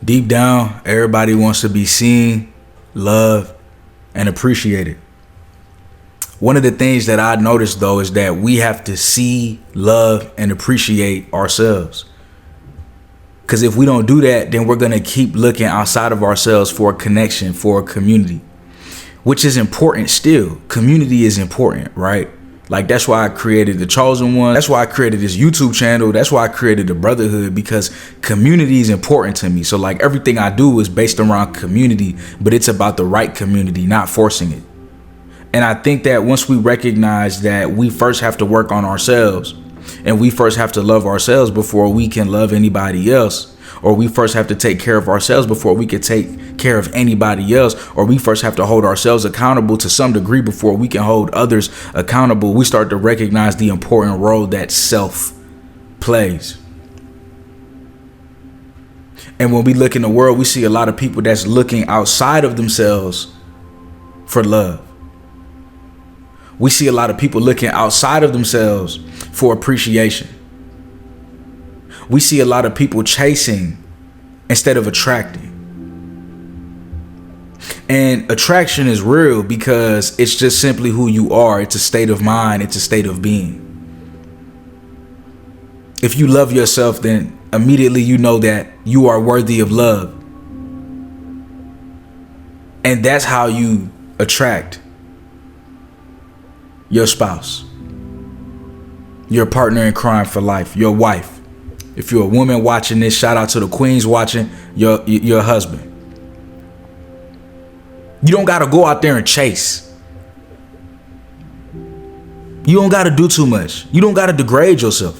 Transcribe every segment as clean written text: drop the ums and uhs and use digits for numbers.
Deep down, everybody wants to be seen, loved, and appreciated. One of the things that I noticed, though, is that we have to see, love, and appreciate ourselves. Because if we don't do that, then we're going to keep looking outside of ourselves for a connection, for a community, which is important still. Community is important, right? Like, that's why I created The Chosen One. That's why I created this YouTube channel. That's why I created the Brotherhood, because community is important to me. So like everything I do is based around community, but it's about the right community, not forcing it. And I think that once we recognize that we first have to work on ourselves, and we first have to love ourselves before we can love anybody else, or we first have to take care of ourselves before we can take care of anybody else, or we first have to hold ourselves accountable to some degree before we can hold others accountable, we start to recognize the important role that self plays. And when we look in the world, we see a lot of people that's looking outside of themselves for love. We see a lot of people looking outside of themselves for appreciation. We see a lot of people chasing instead of attracting. And attraction is real because it's just simply who you are. It's a state of mind. It's a state of being. If you love yourself, then immediately you know that you are worthy of love. And that's how you attract your spouse, your partner in crime for life, your wife. If you're a woman watching this, shout out to the queens watching, your husband. You don't got to go out there and chase. You don't got to do too much. You don't got to degrade yourself.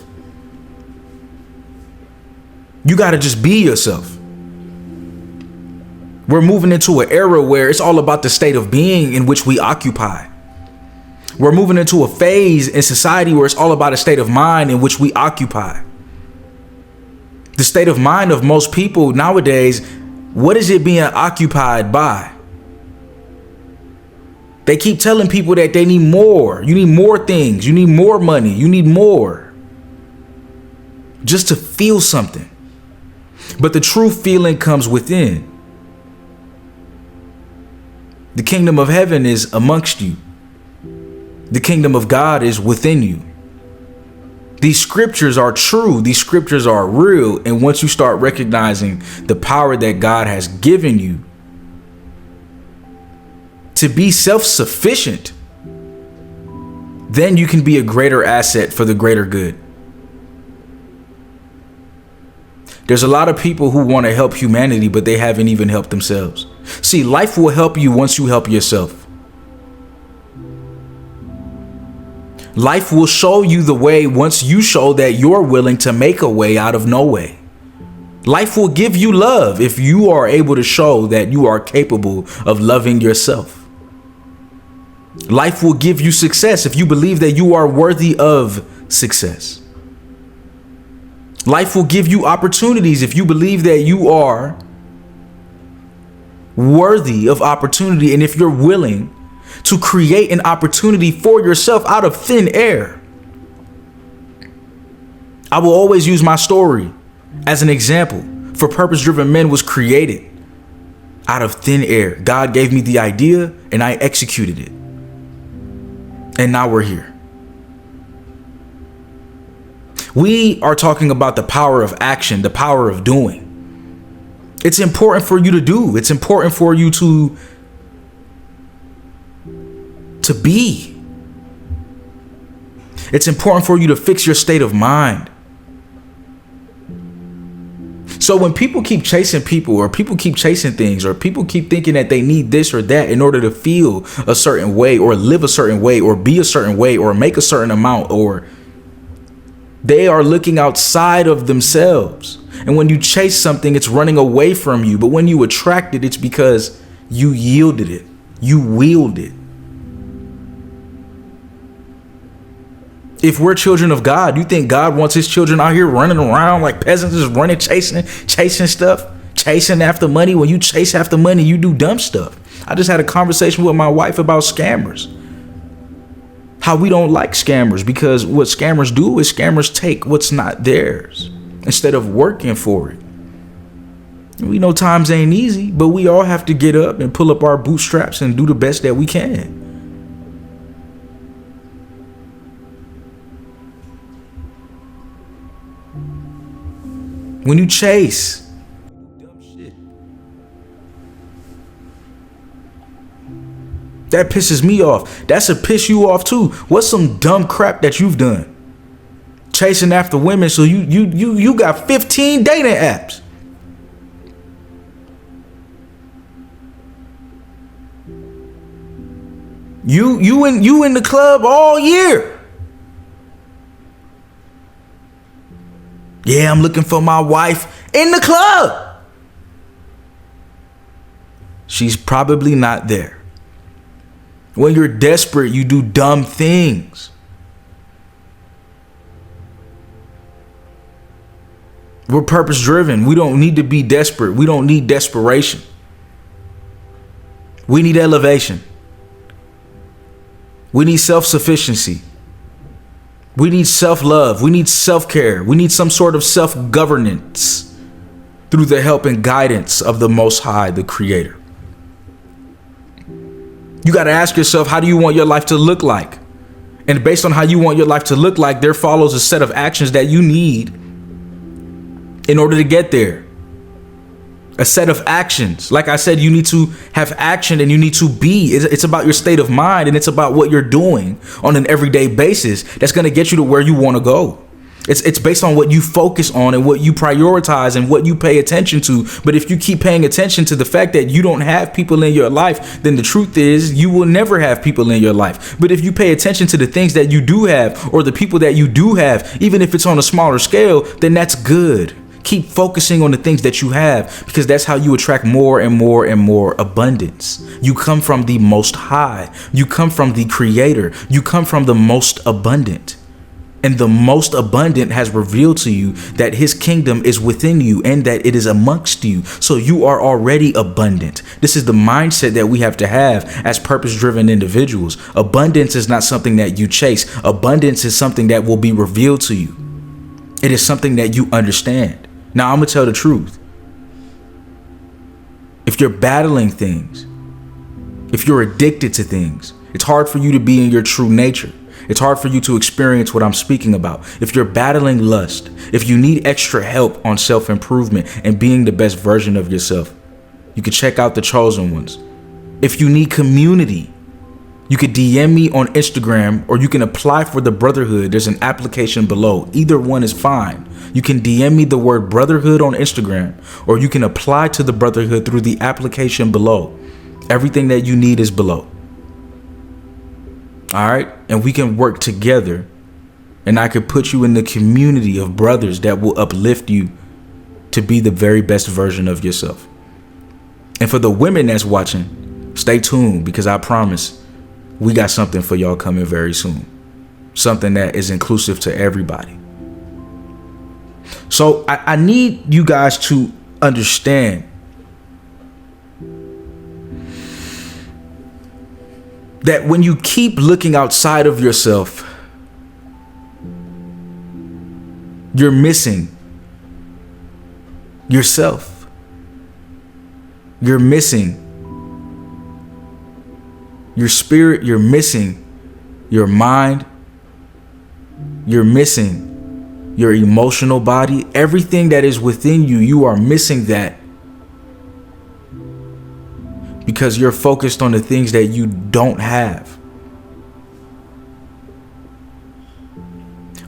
You got to just be yourself. We're moving into an era where it's all about the state of being in which we occupy. We're moving into a phase in society where it's all about a state of mind in which we occupy. The state of mind of most people nowadays, what is it being occupied by? They keep telling people that they need more. You need more things. You need more money. You need more. Just to feel something. But the true feeling comes within. The kingdom of heaven is amongst you. The kingdom of God is within you. These scriptures are true. These scriptures are real. And once you start recognizing the power that God has given you to be self-sufficient, then you can be a greater asset for the greater good. There's a lot of people who want to help humanity, but they haven't even helped themselves. See, life will help you once you help yourself. Life will show you the way once you show that you're willing to make a way out of no way. Life will give you love if you are able to show that you are capable of loving yourself. Life will give you success if you believe that you are worthy of success. Life will give you opportunities if you believe that you are worthy of opportunity, and if you're willing to create an opportunity for yourself out of thin air. I will always use my story as an example. For Purpose-Driven Men was created out of thin air. God gave me the idea and I executed it. And now we're here. We are talking about the power of action, the power of doing. It's important for you to do. It's important for you to be. It's important for you to fix your state of mind. So when people keep chasing people, or people keep chasing things, or people keep thinking that they need this or that in order to feel a certain way, or live a certain way, or be a certain way, or make a certain amount, or they are looking outside of themselves. And when you chase something, it's running away from you. But when you attract it, it's because you yielded it. You willed it. If we're children of God, you think God wants his children out here running around like peasants, just running, chasing stuff, chasing after money? When you chase after money, you do dumb stuff. I just had a conversation with my wife about scammers. How we don't like scammers, because what scammers do is scammers take what's not theirs instead of working for it. We know times ain't easy, but we all have to get up and pull up our bootstraps and do the best that we can. When you chase, dumb shit, that pisses me off. That should piss you off too. What's some dumb crap that you've done? Chasing after women, so you got 15 dating apps. You in the club all year. Yeah, I'm looking for my wife in the club. She's probably not there. When you're desperate, you do dumb things. We're purpose driven. We don't need to be desperate. We don't need desperation. We need elevation. We need self-sufficiency. We need self-love. We need self-care. We need some sort of self-governance through the help and guidance of the Most High, the Creator. You got to ask yourself, how do you want your life to look like? And based on how you want your life to look like, there follows a set of actions that you need in order to get there. A set of actions. Like I said, you need to have action and you need to be. It's about your state of mind, and it's about what you're doing on an everyday basis that's going to get you to where you want to go. It's based on what you focus on and what you prioritize and what you pay attention to. But if you keep paying attention to the fact that you don't have people in your life, then the truth is you will never have people in your life. But if you pay attention to the things that you do have, or the people that you do have, even if it's on a smaller scale, then that's good. Keep focusing on the things that you have, because that's how you attract more and more and more abundance. You come from the Most High. You come from the Creator. You come from the most abundant. And the most abundant has revealed to you that his kingdom is within you and that it is amongst you. So you are already abundant. This is the mindset that we have to have as purpose-driven individuals. Abundance is not something that you chase. Abundance is something that will be revealed to you. It is something that you understand. Now, I'm going to tell the truth. If you're battling things, if you're addicted to things, it's hard for you to be in your true nature. It's hard for you to experience what I'm speaking about. If you're battling lust, if you need extra help on self-improvement and being the best version of yourself, you can check out The Chosen Ones. If you need community, you could DM me on Instagram, or you can apply for the Brotherhood. There's an application below. Either one is fine. You can DM me the word Brotherhood on Instagram, or you can apply to the Brotherhood through the application below. Everything that you need is below. All right. And we can work together, and I could put you in the community of brothers that will uplift you to be the very best version of yourself. And for the women that's watching, stay tuned, because I promise we got something for y'all coming very soon. Something that is inclusive to everybody. So I need you guys to understand that when you keep looking outside of yourself, you're missing yourself. You're missing your spirit. You're missing your mind. You're missing your emotional body. Everything that is within you, you are missing that because you're focused on the things that you don't have.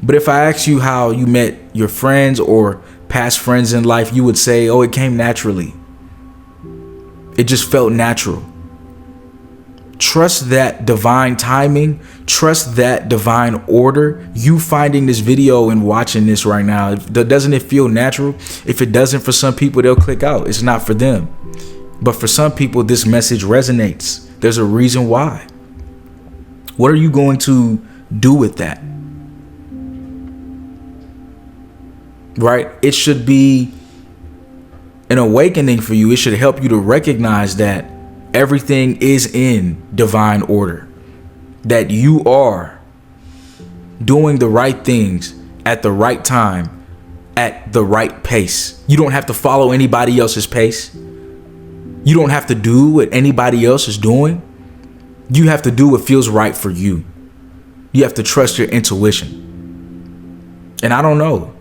But if I ask you how you met your friends or past friends in life, you would say, oh, it came naturally. It just felt natural. Trust that divine timing. Trust that divine order. You finding this video and watching this right now, doesn't it feel natural? If it doesn't, for some people, they'll click out. It's not for them. But for some people, this message resonates. There's a reason why. What are you going to do with that? Right? It should be an awakening for you. It should help you to recognize that everything is in divine order, that you are doing the right things at the right time at the right pace. You don't have to follow anybody else's pace. You don't have to do what anybody else is doing. You have to do what feels right for you. You have to trust your intuition. And I don't know,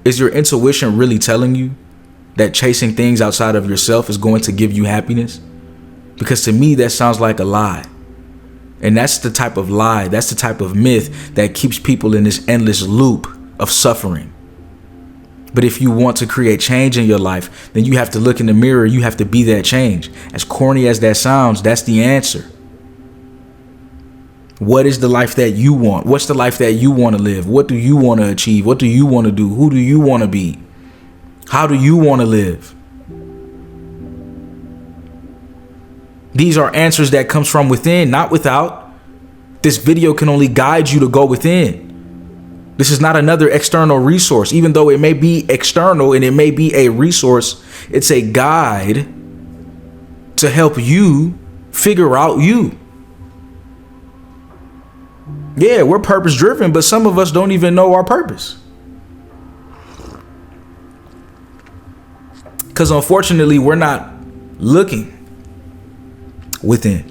is your intuition really telling you that chasing things outside of yourself is going to give you happiness? Because to me, that sounds like a lie. And that's the type of lie, that's the type of myth that keeps people in this endless loop of suffering. But if you want to create change in your life, then you have to look in the mirror. You have to be that change. As corny as that sounds, that's the answer. What is the life that you want? What's the life that you want to live? What do you want to achieve? What do you want to do? Who do you want to be? How do you want to live? These are answers that comes from within, not without. This video can only guide you to go within. This is not another external resource. Even though it may be external and it may be a resource, it's a guide to help you figure out you. Yeah, we're purpose driven, but some of us don't even know our purpose. Because unfortunately, we're not looking within.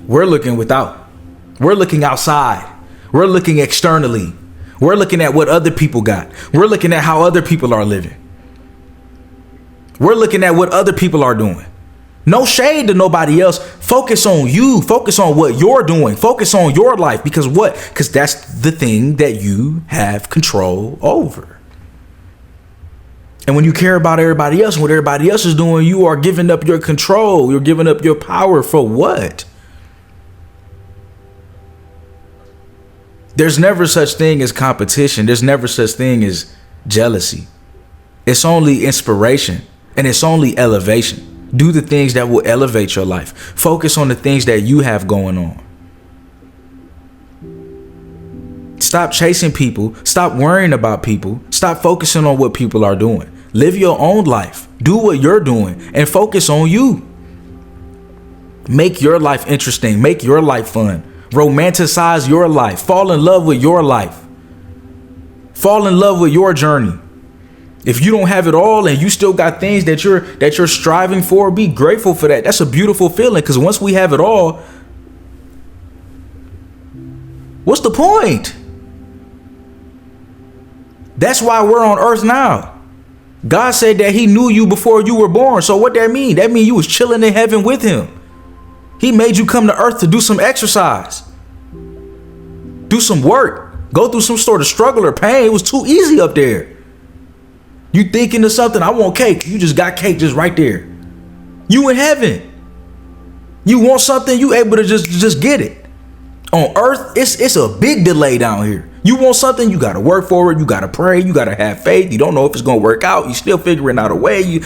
We're looking without. We're looking outside. We're looking externally. We're looking at what other people got. We're looking at how other people are living. We're looking at what other people are doing. No shade to nobody else. Focus on you. Focus on what you're doing. Focus on your life. Because what? Because that's the thing that you have control over. And when you care about everybody else and what everybody else is doing, you are giving up your control. You're giving up your power for what? There's never such thing as competition. There's never such thing as jealousy. It's only inspiration and it's only elevation. Do the things that will elevate your life. Focus on the things that you have going on. Stop chasing people. Stop worrying about people. Stop focusing on what people are doing. Live your own life. Do what you're doing and focus on you. Make your life interesting. Make your life fun. Romanticize your life. Fall in love with your life. Fall in love with your journey. If you don't have it all and you still got things that you're striving for, be grateful for that. That's a beautiful feeling, because once we have it all, what's the point? That's why we're on earth now. God said that he knew you before you were born. So what that mean? That mean you was chilling in heaven with him. He made you come to earth to do some exercise, do some work, go through some sort of struggle or pain. It was too easy up there. You thinking of something, I want cake. You just got cake just right there. You in heaven. You want something, you able to just get it. On earth, it's a big delay down here. You want something, you got to work for it. You got to pray. You got to have faith. You don't know if it's going to work out. You still figuring out a way. You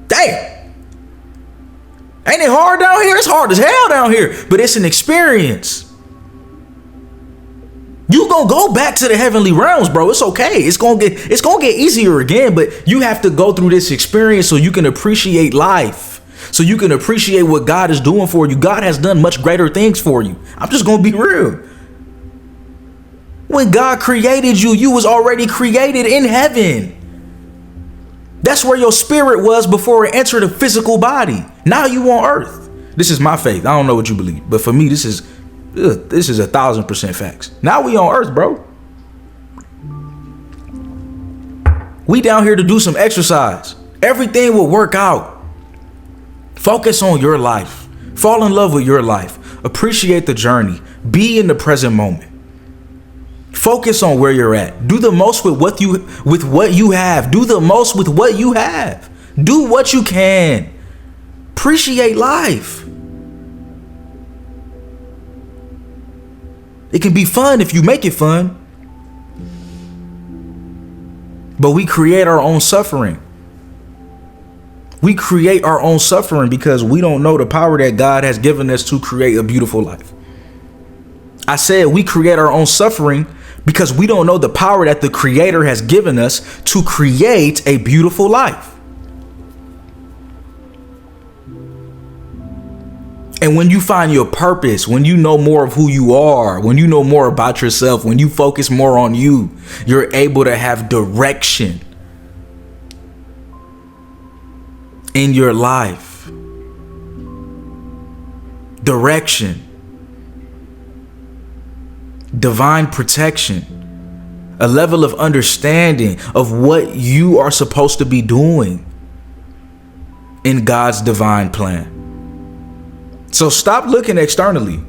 Damn. Ain't it hard down here? It's hard as hell down here, but it's an experience. You gonna go back to the heavenly realms, bro. It's okay. It's gonna get easier again, but you have to go through this experience so you can appreciate life, so you can appreciate what God is doing for you. God has done much greater things for you. I'm just gonna be real. When God created you, you was already created in heaven. That's where your spirit was before it entered a physical body. Now you on earth. This is my faith. I don't know what you believe, but for me, this is 1,000% facts. Now we on earth, bro. We down here to do some exercise. Everything will work out. Focus on your life. Fall in love with your life. Appreciate the journey. Be in the present moment. Focus on where you're at. Do the most with what you have. Do the most with what you have. Do what you can. Appreciate life. It can be fun if you make it fun. But we create our own suffering. We create our own suffering because we don't know the power that God has given us to create a beautiful life. I said we create our own suffering because we don't know the power that the Creator has given us to create a beautiful life. And when you find your purpose, when you know more of who you are, when you know more about yourself, when you focus more on you, you're able to have direction in your life. Direction. Divine protection. A level of understanding of what you are supposed to be doing in God's divine plan. So stop looking externally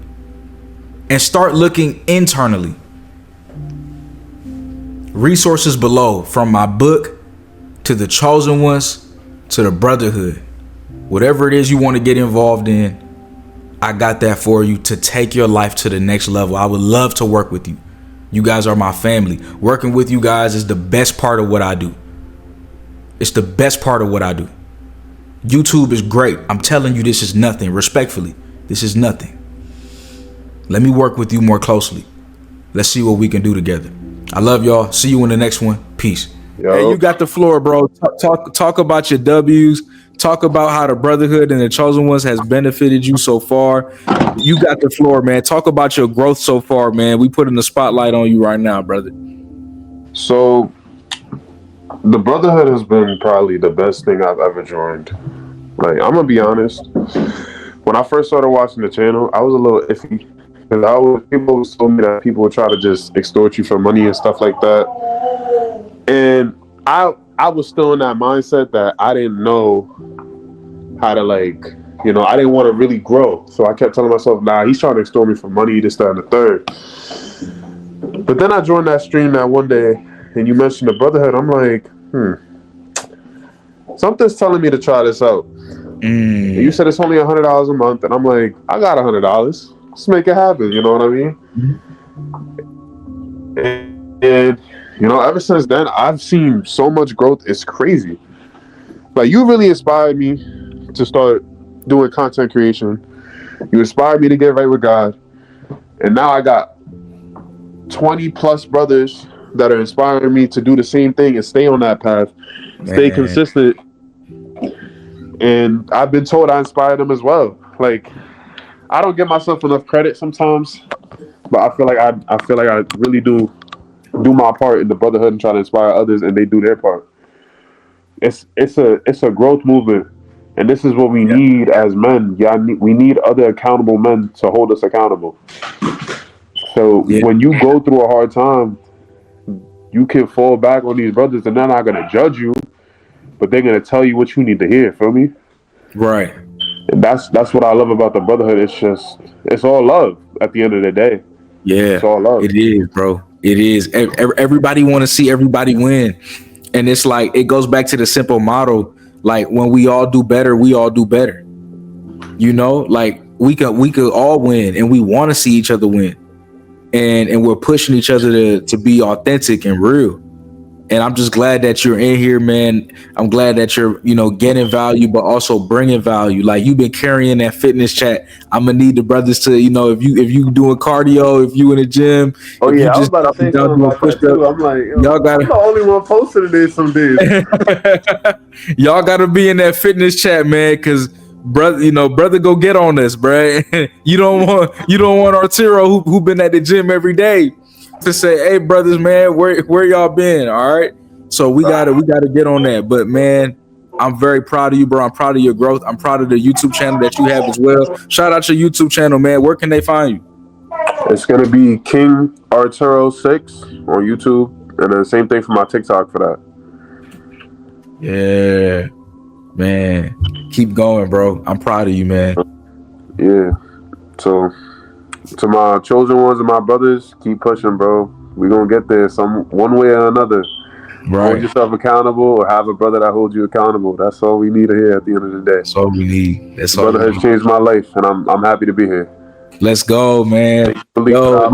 and start looking internally. Resources below, from my book to the Chosen Ones to the Brotherhood. Whatever it is you want to get involved in, I got that for you to take your life to the next level. I would love to work with you. You guys are my family. Working with you guys is the best part of what I do. It's the best part of what I do. YouTube is great. I'm telling you, this is nothing. Respectfully, this is nothing. Let me work with you more closely. Let's see what we can do together. I love y'all. See you in the next one. Peace. Yo. Hey, you got the floor, bro. Talk about your W's. Talk about how the Brotherhood and the Chosen Ones has benefited you so far. You got the floor, man. Talk about your growth so far, man. We putting the spotlight on you right now, brother. So the Brotherhood has been probably the best thing I've ever joined. Like, I'm gonna be honest. When I first started watching the channel, I was a little iffy because people always told me that people would try to just extort you for money and stuff like that. And I was still in that mindset that I didn't know how to, like, you know, I didn't want to really grow. So I kept telling myself, nah, he's trying to extort me for money, this, that, and the third. But then I joined that stream that one day, and you mentioned the Brotherhood. I'm like, something's telling me to try this out. And you said it's only $100 a month, and I'm like, I got $100. Let's make it happen. You know what I mean? And you know, ever since then, I've seen so much growth. It's crazy. Like, you really inspired me to start doing content creation. You inspired me to get right with God. And now I got 20 plus brothers that are inspiring me to do the same thing and stay on that path, stay consistent. And I've been told I inspire them as well. Like, I don't give myself enough credit sometimes, but I feel like I really do my part in the Brotherhood and try to inspire others, and they do their part. It's a growth movement, and this is what we need as men. We need other accountable men to hold us accountable. So when you go through a hard time, you can fall back on these brothers, and they're not gonna judge you, but they're gonna tell you what you need to hear. Feel me? Right. And that's what I love about the Brotherhood. It's all love at the end of the day. Yeah, it's all love. It is, bro. It is. Everybody want to see everybody win, and it's like, it goes back to the simple motto: like, when we all do better, we all do better. You know, like, we could all win, and we want to see each other win, and we're pushing each other to be authentic and real. And I'm just glad that you're in here, man. I'm glad that you're, you know, getting value, but also bringing value. Like, you've been carrying that fitness chat. I'm gonna need the brothers to, you know, if you doing cardio, if you in the gym. Oh yeah, I was about to say something about that too. I'm like, y'all gotta, I'm the only one posting today some days. Y'all gotta be in that fitness chat, man, because brother go get on this, bro. you don't want Arturo who been at the gym every day to say, hey brothers, man, where y'all been? All right. So we gotta get on that. But man, I'm very proud of you, bro. I'm proud of your growth. I'm proud of the YouTube channel that you have as well. Shout out your YouTube channel, man. Where can they find you? It's gonna be King Arturo 6 on YouTube, and then same thing for my TikTok for that. Yeah, man. Keep going, bro. I'm proud of you, man. Yeah. So, to my chosen ones and my brothers, keep pushing, bro. We're gonna get there one way or another. Right. Hold yourself accountable, or have a brother that holds you accountable. That's all we need here at the end of the day. That's all we need. That's all. Brother has changed my life, and I'm happy to be here. Let's go, man. Yo,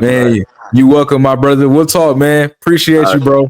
man, you welcome, my brother. We'll talk, man. Appreciate you, bro.